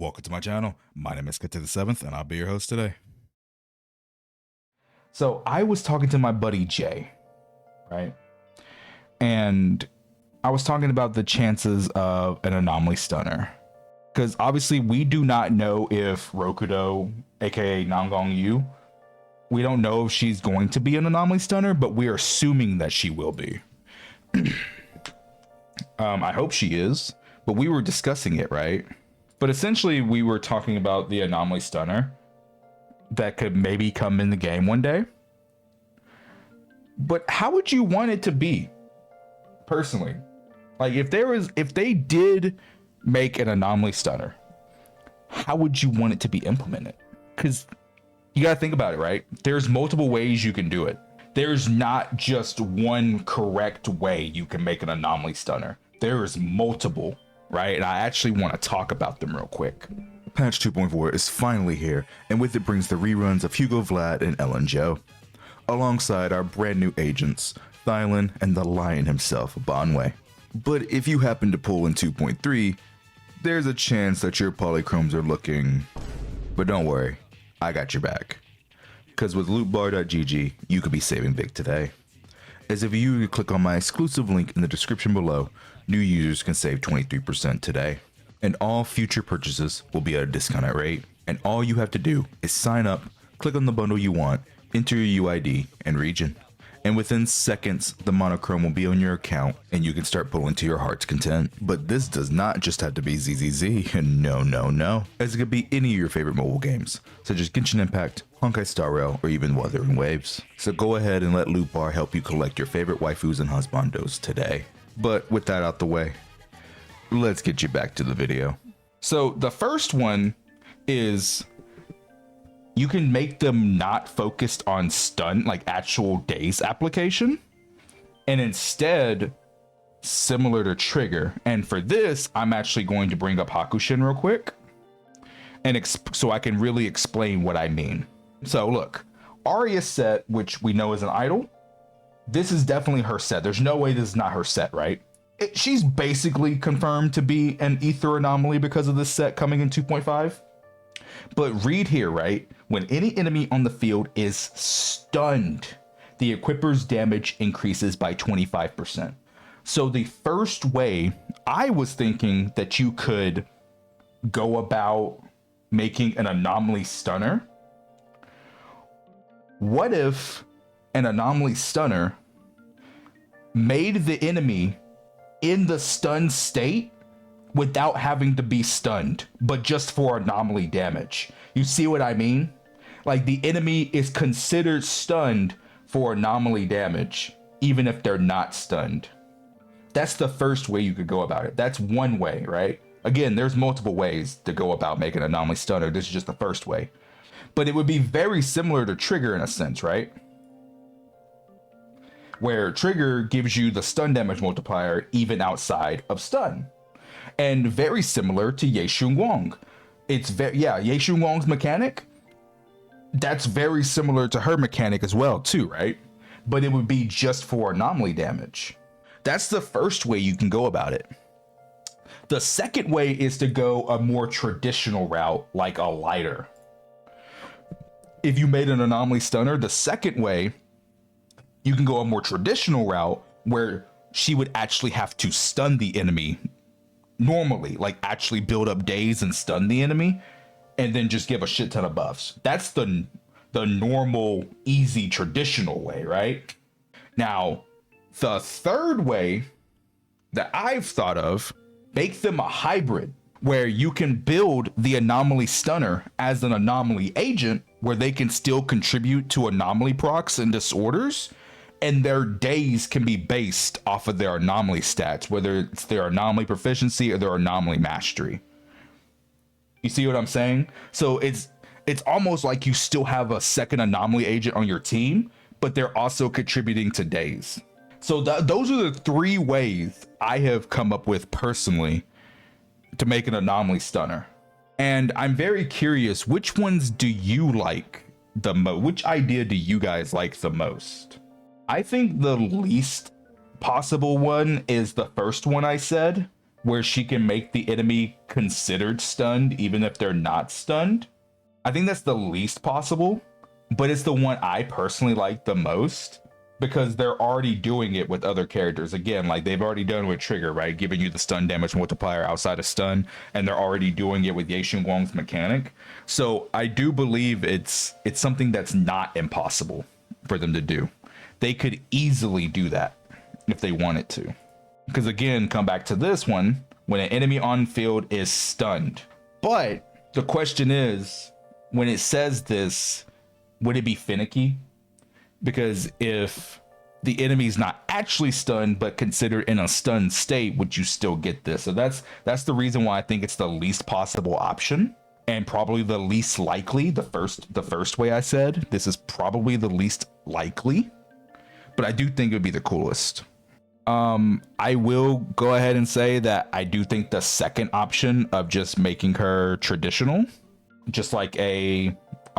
Welcome to my channel. My name is Kat to the 7th, and I'll be your host today. So I was talking to my buddy Jay, right? And I was talking about the chances of an anomaly stunner. Because obviously we do not know if Rokudo, aka Namgong Yu, we don't know if she's going to be an anomaly stunner, but we're assuming that she will be. I hope she is, but we were discussing it, right? But essentially we were talking about the anomaly stunner that could maybe come in the game one day. But how would you want it to be? Personally, like if they did make an anomaly stunner, how would you want it to be implemented? Because you gotta think about it, right? There's multiple ways you can do it. There's not just one correct way you can make an anomaly stunner. There is multiple, right? And I actually want to talk about them real quick. Patch 2.4 is finally here, and with it brings the reruns of Hugo Vlad and Ellen Joe, alongside our brand new agents, Thylin and the lion himself, Bonway. But if you happen to pull in 2.3, there's a chance that your polychromes are looking... But don't worry, I got your back. Because with lootbar.gg, you could be saving big today. As if you click on my exclusive link in the description below, new users can save 23% today. And all future purchases will be at a discounted rate. And all you have to do is sign up, click on the bundle you want, enter your UID and region. And within seconds, the monochrome will be on your account and you can start pulling to your heart's content. But this does not just have to be ZZZ, no, as it could be any of your favorite mobile games, such as Genshin Impact, Honkai Star Rail, or even Wuthering Waves. So go ahead and let Lootbar help you collect your favorite waifus and husbandos today. But with that out the way, let's get you back to the video. So the first one is... you can make them not focused on stun, like actual days application, and instead similar to trigger. And for this, I'm actually going to bring up Hakushin real quick, and so I can really explain what I mean. So look, Arya's set, which we know is an idol, this is definitely her set. There's no way this is not her set, right? She's basically confirmed to be an ether anomaly because of this set coming in 2.5. But read here, right? When any enemy on the field is stunned, the equipper's damage increases by 25%. So the first way I was thinking that you could go about making an anomaly stunner, what if an anomaly stunner made the enemy in the stunned state without having to be stunned, but just for anomaly damage? You see what I mean? Like the enemy is considered stunned for anomaly damage, even if they're not stunned. That's the first way you could go about it. That's one way, right? Again, there's multiple ways to go about making an anomaly stunner. This is just the first way. But it would be very similar to trigger in a sense, right? Where trigger gives you the stun damage multiplier even outside of stun. And very similar to Yeishun Wong. It's Yeishun Wong's mechanic, that's very similar to her mechanic as well too, right? But it would be just for anomaly damage. That's the first way you can go about it. The second way is to go a more traditional route, like a lighter. If you made an anomaly stunner, the second way, you can go a more traditional route where she would actually have to stun the enemy normally, like actually build up days and stun the enemy and then just give a shit ton of buffs. That's the normal, easy, traditional way, right? Now, the third way that I've thought of, make them a hybrid where you can build the anomaly stunner as an anomaly agent where they can still contribute to anomaly procs and disorders, and their days can be based off of their anomaly stats, whether it's their anomaly proficiency or their anomaly mastery. You see what I'm saying? So it's almost like you still have a second anomaly agent on your team, but they're also contributing to days. So those are the three ways I have come up with personally to make an anomaly stunner. And I'm very curious, which ones do you like the most? Which idea do you guys like the most? I think the least possible one is the first one I said, where she can make the enemy considered stunned even if they're not stunned. I think that's the least possible, but it's the one I personally like the most because they're already doing it with other characters. Again, like they've already done with Trigger, right? Giving you the stun damage multiplier outside of stun, and they're already doing it with Ye Xingguang's mechanic. So I do believe it's something that's not impossible for them to do. They could easily do that if they wanted to. Because again, come back to this one, when an enemy on field is stunned. But the question is, when it says this, would it be finicky? Because if the enemy's not actually stunned, but considered in a stunned state, would you still get this? So that's the reason why I think it's the least possible option and probably the least likely. The first way I said, this is probably the least likely, but I do think it would be the coolest. I will go ahead and say that I do think the second option of just making her traditional, just like a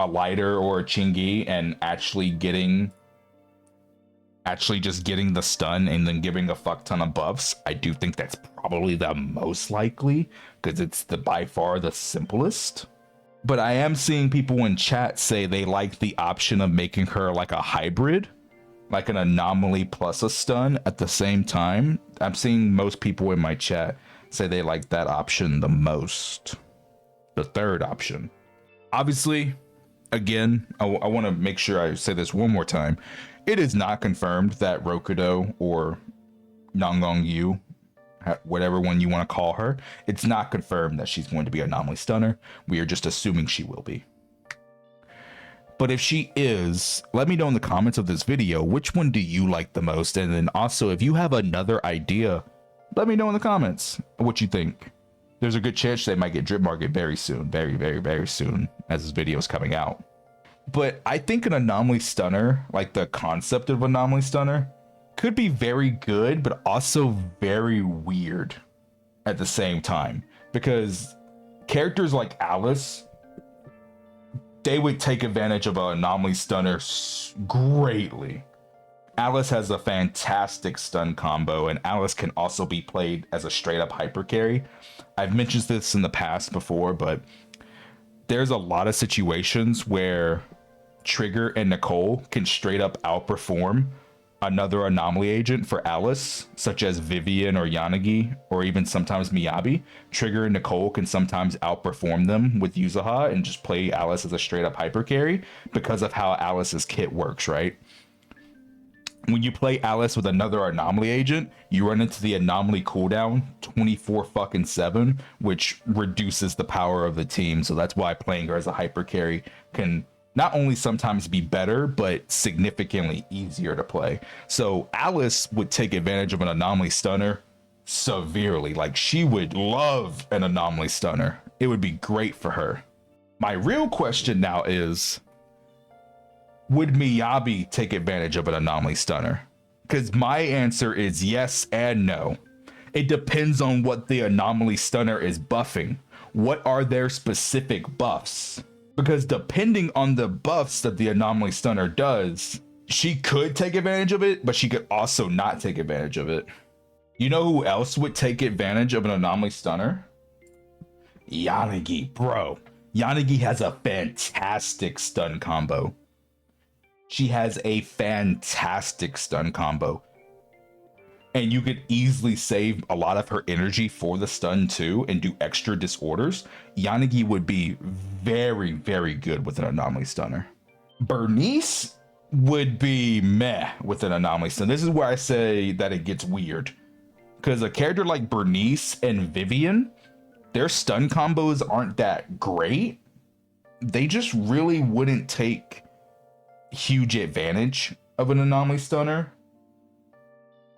lighter or a Chingy, and actually just getting the stun and then giving a fuck ton of buffs, I do think that's probably the most likely because it's by far the simplest. But I am seeing people in chat say they like the option of making her like a hybrid, like an anomaly plus a stun at the same time. I'm seeing most people in my chat say they like that option the most. The third option. Obviously, again, I want to make sure I say this one more time. It is not confirmed that Rokudo or Nongong Yu, whatever one you want to call her, it's not confirmed that she's going to be Anomaly Stunner. We are just assuming she will be. But if she is, let me know in the comments of this video, which one do you like the most? And then also, if you have another idea, let me know in the comments what you think. There's a good chance they might get Drip Market very soon. Very, very, very soon as this video is coming out. But I think an Anomaly Stunner, like the concept of Anomaly Stunner, could be very good, but also very weird at the same time. Because characters like Alice, they would take advantage of an Anomaly Stunner greatly. Alice has a fantastic stun combo, and Alice can also be played as a straight up hyper carry. I've mentioned this in the past before, but there's a lot of situations where Trigger and Nicole can straight up outperform another Anomaly agent for Alice, such as Vivian or Yanagi, or even sometimes Miyabi. Trigger and Nicole can sometimes outperform them with Yuzuha and just play Alice as a straight up hyper carry because of how Alice's kit works, right? When you play Alice with another Anomaly agent, you run into the Anomaly cooldown 24/7, which reduces the power of the team. So that's why playing her as a hyper carry can not only sometimes be better, but significantly easier to play. So Alice would take advantage of an Anomaly Stunner severely. Like, she would love an Anomaly Stunner. It would be great for her. My real question now is, would Miyabi take advantage of an Anomaly Stunner? Because my answer is yes and no. It depends on what the Anomaly Stunner is buffing. What are their specific buffs? Because depending on the buffs that the Anomaly Stunner does, she could take advantage of it, but she could also not take advantage of it. You know who else would take advantage of an Anomaly Stunner? Yanagi, bro. Yanagi has a fantastic stun combo. She has a fantastic stun combo. And you could easily save a lot of her energy for the stun too and do extra disorders. Yanagi would be very, very good with an Anomaly Stunner. Bernice would be meh with an Anomaly Stunner. This is where I say that it gets weird. Because a character like Bernice and Vivian, their stun combos aren't that great. They just really wouldn't take huge advantage of an Anomaly Stunner.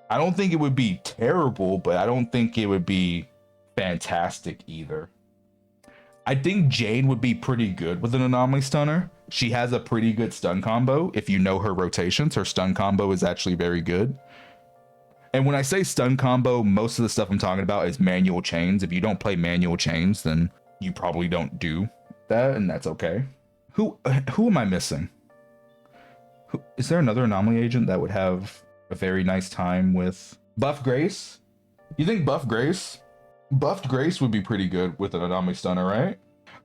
I don't think it would be terrible, but I don't think it would be fantastic either. I think Jane would be pretty good with an Anomaly Stunner. She has a pretty good stun combo. If you know her rotations, her stun combo is actually very good. And when I say stun combo, most of the stuff I'm talking about is manual chains. If you don't play manual chains, then you probably don't do that, and that's okay. Who am I missing? Is there another Anomaly agent that would have a very nice time with Buff Grace? You think Buff Grace? Buffed Grace would be pretty good with an Anomaly Stunner, right?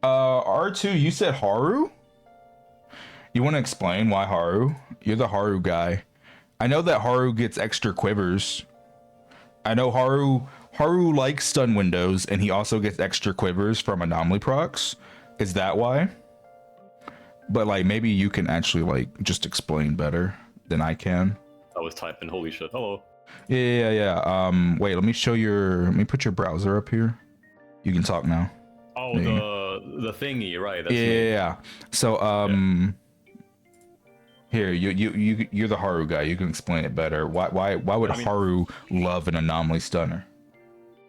R2, you said Haru? You want to explain why Haru? You're the Haru guy. I know that Haru gets extra quivers. I know Haru likes stun windows, and he also gets extra quivers from Anomaly procs. Is that why? But like maybe you can actually like just explain better than I can. I was typing, holy shit, hello. Yeah. Wait, let me put your browser up here. You can talk now. Oh, the thingy, right? That's Yeah. So here, you're the Haru guy. You can explain it better. Why would Haru love an Anomaly Stunner?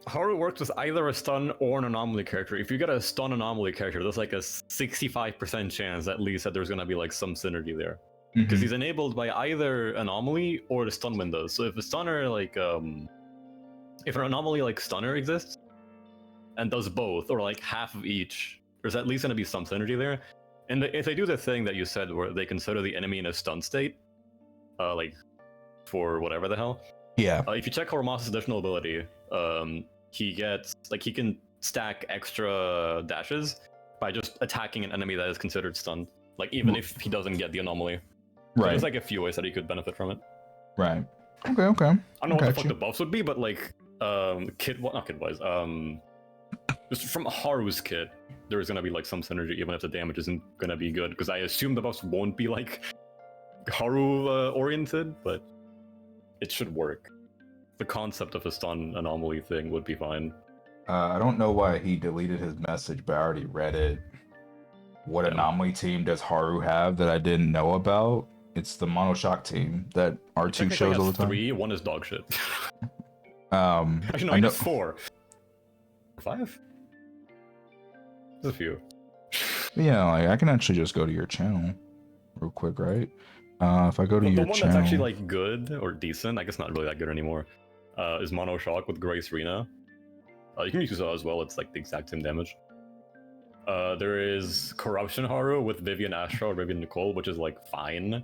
Haru works with either a stun or an anomaly character. If you get a stun anomaly character, there's like a 65% chance at least that there's gonna be like some synergy there. Because he's enabled by either anomaly or the stun windows. So if a stunner like if an anomaly like stunner exists and does both or like half of each, there's at least gonna be some synergy there. And if they do the thing that you said where they consider the enemy in a stun state, like for whatever the hell. Yeah. If you check Horomasa's additional ability, he gets like he can stack extra dashes by just attacking an enemy that is considered stunned. Like even if he doesn't get the anomaly. So there's like a few ways that he could benefit from it. Right. Okay. I don't know what the fuck the buffs would be, but like not kit wise. Just from Haru's kit, there's gonna be like some synergy, even if the damage isn't gonna be good. Because I assume the buffs won't be like Haru oriented, but it should work. The concept of a stun anomaly thing would be fine. I don't know why he deleted his message, but I already read it. What anomaly team does Haru have that I didn't know about? It's the Mono Shock team that R2 shows all the time. 3, 1 is dog shit. Actually, no, I know 4. 5? There's a few. Yeah, like I can actually just go to your channel real quick, right? If I go to your channel, the one that's actually like good or decent, I guess not really that good anymore, is Mono Shock with Grace Rena. You can use that as well. It's like the exact same damage. There is Corruption Haru with Vivian Astra or Vivian Nicole, which is like fine.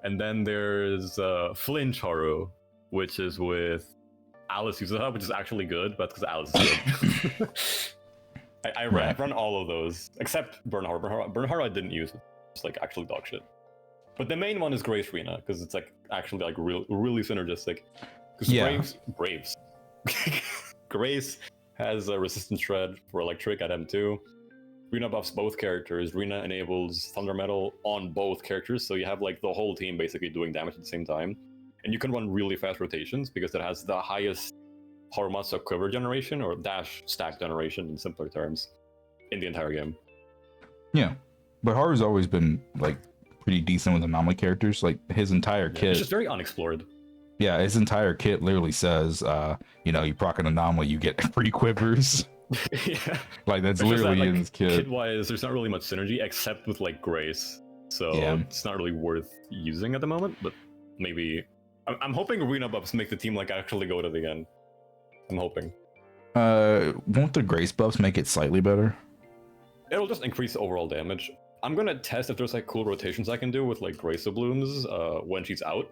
And then there's Flinch Haru, which is with Alice Yuzuha, which is actually good, but because Alice is good. I run all of those, except Burn Haru. Burn Haru I didn't use. It's like actually dog shit. But the main one is Grace Rena, because it's like actually like really synergistic. Because Braves. Grace has a resistance shred for electric at M2. Rena buffs both characters. Rena enables Thunder Metal on both characters, so you have like the whole team basically doing damage at the same time. And you can run really fast rotations because it has the highest Harumasa quiver generation, or dash stack generation in simpler terms, in the entire game. Yeah, but Haru's always been like pretty decent with anomaly characters. Like his entire kit, it's just very unexplored. Yeah, his entire kit literally says, you proc an anomaly, you get free quivers. Yeah, like that's literally in his kit. Kit-wise, there's not really much synergy except with like Grace, so it's not really worth using at the moment. But maybe I'm hoping Arena buffs make the team like actually go to the end. I'm hoping. Won't the Grace buffs make it slightly better? It'll just increase the overall damage. I'm gonna test if there's like cool rotations I can do with like Grace doubloons when she's out.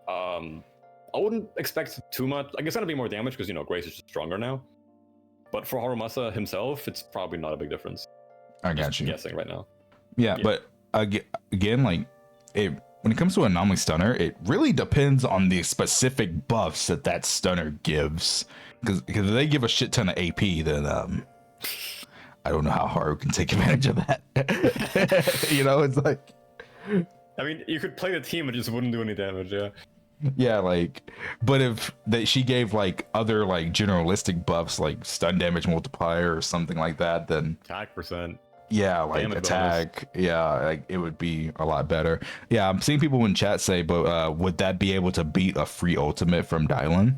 I wouldn't expect too much. I guess it's gonna be more damage because Grace is just stronger now. But for Harumasa himself, it's probably not a big difference. I got you. Guessing right now. Yeah, but again, like when it comes to Anomaly Stunner, it really depends on the specific buffs that stunner gives. Because if they give a shit ton of AP, then I don't know how Haru can take advantage of that. It's like... I mean, you could play the team, it just wouldn't do any damage, yeah. Yeah, like, but if she gave like other like generalistic buffs like stun damage multiplier or something like that, then attack percent. Yeah, like damage attack. Bonus. Yeah, like it would be a lot better. Yeah, I'm seeing people in chat say, but would that be able to beat a free ultimate from Dylan?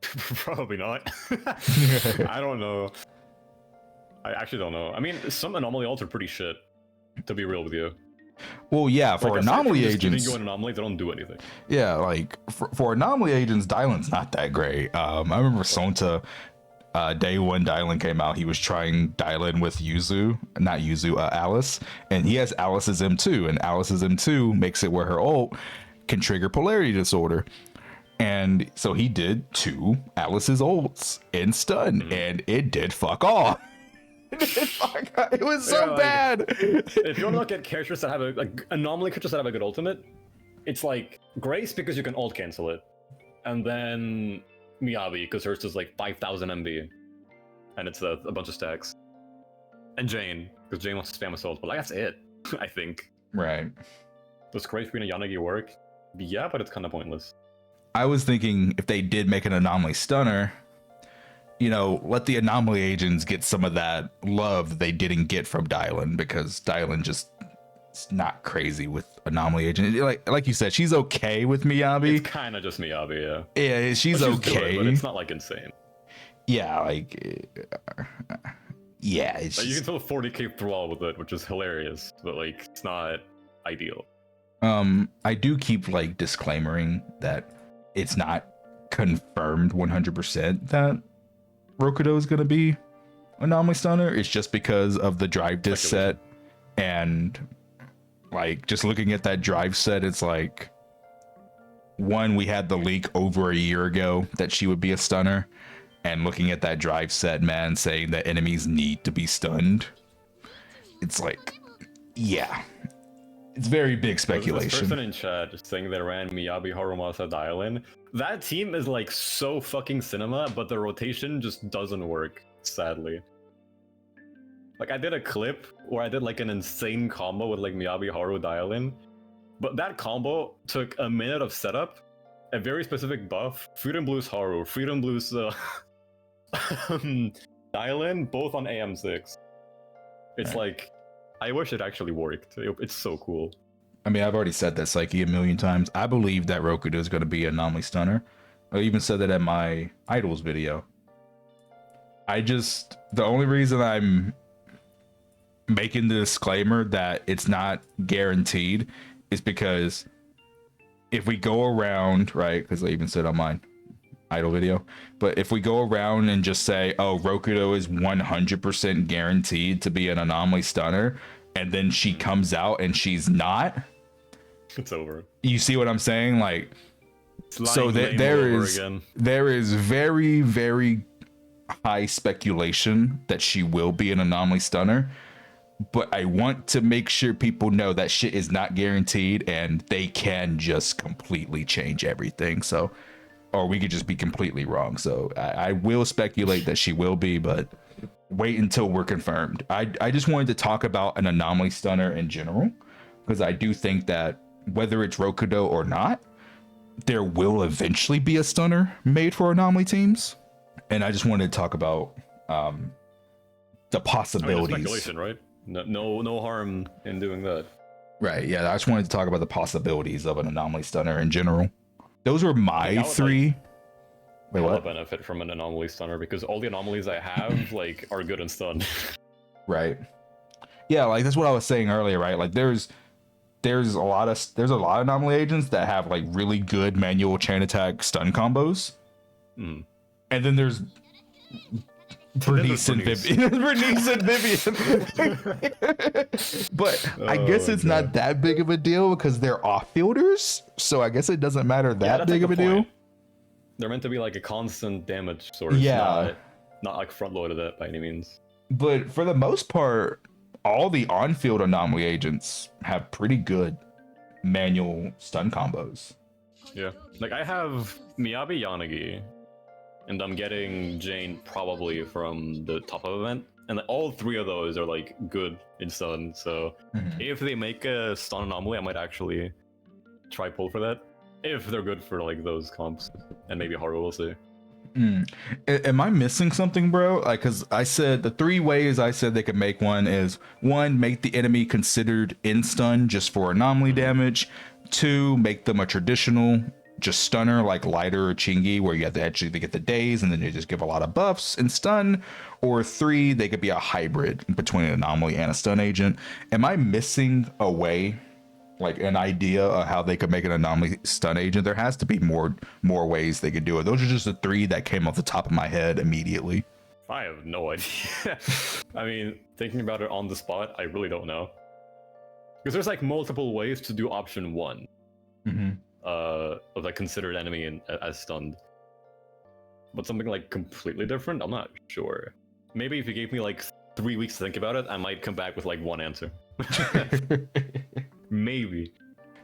Probably not. I don't know. I actually don't know. I mean, some anomaly ults are pretty shit, to be real with you. Well, yeah, for like anomaly agents, giving you an anomaly, they don't do anything. Yeah, like for anomaly agents, Dylan's not that great. I remember Sonta, day one Dylan came out, he was trying Dylan with Alice, and he has Alice's M2, and Alice's M2 makes it where her ult can trigger polarity disorder. And so he did 2 Alice's ults in stun, and it did fuck all. It was so like, bad. If you want to look at characters that have anomaly characters that have a good ultimate, it's like Grace because you can ult cancel it, and then Miyabi because hers is like 5,000 MB, and it's a bunch of stacks, and Jane because Jane wants to spam assault, but like that's it. I think. Right. Does Grace Green and Yanagi work? Yeah, but it's kind of pointless. I was thinking if they did make an anomaly stunner, you know, let the anomaly agents get some of that love they didn't get from Dylan, because Dylan just is not crazy with anomaly agent. Like you said, she's okay with Miyabi. It's kind of just Miyabi, yeah. Yeah, she's okay, good, but it's not like insane. Yeah, like yeah, it's like, just... you can still 40k thrall with it, which is hilarious, but like it's not ideal. I do keep like disclaimering that it's not confirmed 100% that Rokudo is going to be anomaly stunner. It's just because of the drive disc set, and like just looking at that drive set, it's like, one, we had the leak over a year ago that she would be a stunner, and looking at that drive set, man, saying that enemies need to be stunned, it's like, yeah, it's very big speculation. This person in chat just saying they ran Miyabi, Harumasa, Dylan. That team is like so fucking cinema, but the rotation just doesn't work, sadly. Like I did a clip where I did like an insane combo with like Miyabi, Haru, Dylan, but that combo took a minute of setup, a very specific buff, Freedom Blues Haru, Freedom Blues Dylan, both on AM6. It's like, I wish it actually worked. It's so cool. I mean, I've already said that, Psyche, a million times. I believe that Rokudo is going to be an anomaly stunner. I even said that in my Idols video. The only reason I'm making the disclaimer that it's not guaranteed is because if we go around, right, because I even said on my Idol video, but if we go around and just say, oh, Rokudo is 100% guaranteed to be an anomaly stunner, and then she comes out and she's not, it's over. You see what I'm saying? Like, so there is very, very high speculation that she will be an anomaly stunner, but I want to make sure people know that shit is not guaranteed, and they can just completely change everything. So, or we could just be completely wrong. So I will speculate that she will be, but wait until we're confirmed. I just wanted to talk about an anomaly stunner in general, because I do think that whether it's Rokudo or not, there will eventually be a stunner made for anomaly teams. And I just wanted to talk about the possibilities. I mean, speculation, right? No harm in doing that. Right, yeah, I just wanted to talk about the possibilities of an anomaly stunner in general. Those were my three. Wait, what? Benefit from an anomaly stunner, because all the anomalies I have like are good and stun. Right. Yeah, like that's what I was saying earlier, right? Like there's a lot of anomaly agents that have like really good manual chain attack stun combos. And then there's Bernice and Vivian. Bernice and Vivian. But I guess it's not that big of a deal because they're off-fielders. So I guess it doesn't matter that big of a deal. They're meant to be like a constant damage source. Yeah. Not like front-loaded it by any means. But for the most part, all the on-field anomaly agents have pretty good manual stun combos. Yeah. Like I have Miyabi Yanagi, and I'm getting Jane probably from the top of event, and all three of those are like good in stun. So if they make a stun anomaly, I might actually try pull for that if they're good for like those comps, and maybe Haru, we'll see. Am I missing something, bro? Like, because I said the 3 ways I said they could make one is 1, make the enemy considered in stun just for anomaly damage. 2, make them a traditional just stunner like Lighter or Chingy, where you have to actually get the days and then they just give a lot of buffs and stun. Or 3, they could be a hybrid between an anomaly and a stun agent. Am I missing a way, like an idea of how they could make an anomaly stun agent? There has to be more ways they could do it. Those are just the 3 that came off the top of my head immediately. I have no idea. I mean, thinking about it on the spot, I really don't know. Because there's like multiple ways to do option 1. of like considered enemy and as stunned. But something like completely different, I'm not sure. Maybe if you gave me like 3 weeks to think about it, I might come back with like one answer. Maybe.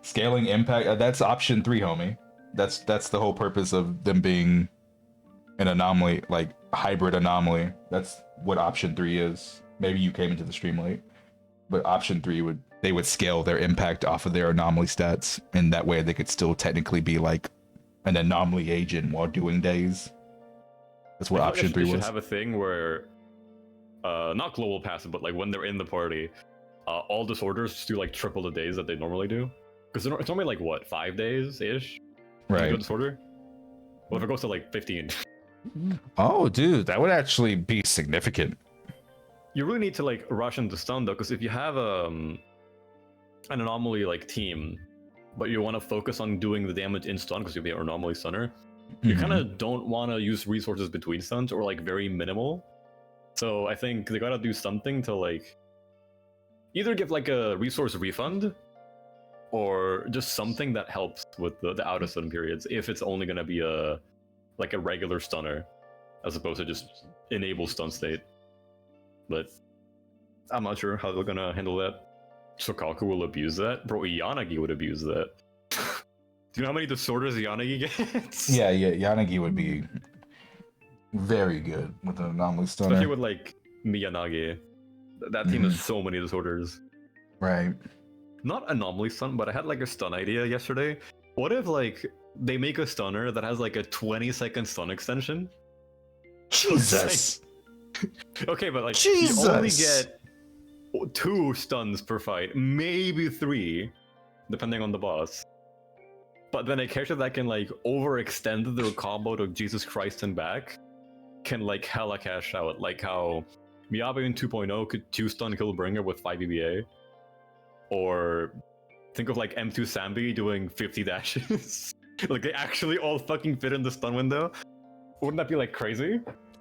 Scaling impact, that's option 3, homie. That's the whole purpose of them being an anomaly, like hybrid anomaly. That's what option 3 is. Maybe you came into the stream late, but option 3 would scale their impact off of their anomaly stats, and that way they could still technically be like an anomaly agent while doing days. That's what option 3 was. Should have a thing where, not global passive, but like when they're in the party, all disorders just do like triple the days that they normally do. Because it's normally like what, 5 days ish? Right. Disorder. Well, if it goes to like 15. Oh, dude, that would actually be significant. You really need to like rush into stun though, because if you have an anomaly like team, but you want to focus on doing the damage in stun because you'll be an anomaly stunner, you kind of don't want to use resources between stuns or like very minimal. So I think they gotta do something to like either give like a resource refund or just something that helps with the out of stun periods if it's only gonna be a regular stunner as opposed to just enable stun state. But I'm not sure how they're gonna handle that. Sokaku will abuse that. Bro, Yanagi would abuse that. Do you know how many disorders Yanagi gets? Yeah, Yanagi would be very good with an anomaly stunner. Especially with like Miyanagi. That team has so many disorders. Right. Not anomaly stun, but I had like a stun idea yesterday. What if like they make a stunner that has like a 20-second stun extension? Jesus. Okay, but like Jesus. you only get 2 stuns per fight, maybe 3, depending on the boss. But then a character that can like overextend their combo to Jesus Christ and back can like hella cash out, like how Miyabi in 2.0 could 2-stun Killbringer with 5 EBA. Or think of like M2 Sambi doing 50 dashes. Like they actually all fucking fit in the stun window. Wouldn't that be like crazy?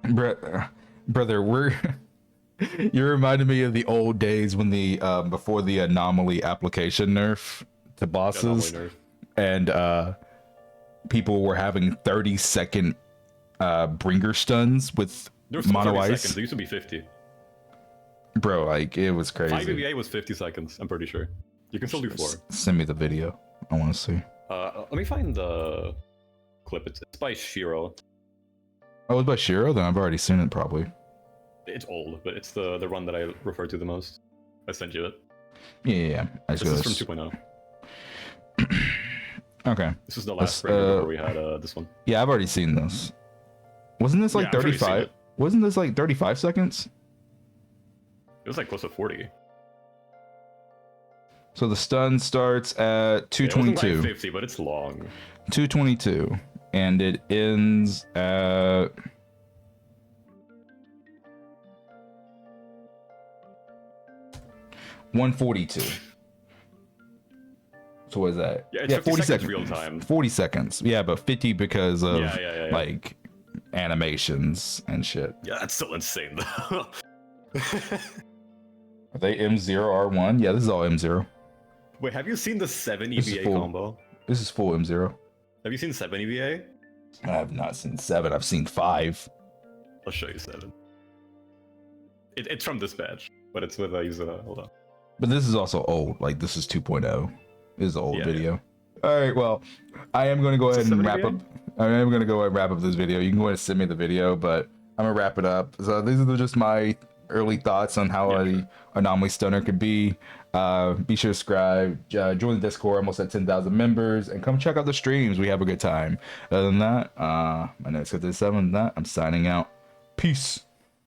Brother, you reminded me of the old days when the before the anomaly application nerf to bosses, Nerf. and people were having 30-second bringer stuns with There was still mono 30 ice. seconds. There used to be 50. Bro, like it was crazy. 5 EBA was 50 seconds, I'm pretty sure. You can still do 4. Send me the video. I want to see. Let me find the clip. It's by Shiro. Oh, it's by Shiro? Then I've already seen it probably. It's old, but it's the run that I refer to the most. I sent you it. Yeah. This is from 2.0. Okay. This is the last bringer before we had this one. Yeah, I've already seen this. Wasn't this like Yeah, I'm sure you've seen 35? it. Wasn't this like 35 seconds? It was like close to 40. So the stun starts at 222. It wasn't like 50, but it's long. 222. And it ends at... $142. So what is that? Yeah, it's 50 seconds real time. 40 seconds. Yeah, but 50 because of Yeah. like animations and shit. Yeah, that's still insane though. Are they M0 R1? Yeah, this is all M0. Wait, have you seen the 7 This is EVA full. combo? This is full M0. Have you seen 7 EVA? I have not seen 7. I've seen 5. I'll show you 7. It's from this batch, but it's with hold on. But this is also old. Like this is 2.0. This is an old Yeah, video. All right, well, I am going to go ahead and wrap up. I am going to go ahead and wrap up this video. You can go ahead and send me the video, but I'm going to wrap it up. So these are just my early thoughts on how an anomaly stunner could be. Be sure to subscribe, join the Discord, almost at 10,000 members, and come check out the streams. We have a good time. Other than that, my name is ZZZ. I'm signing out. Peace.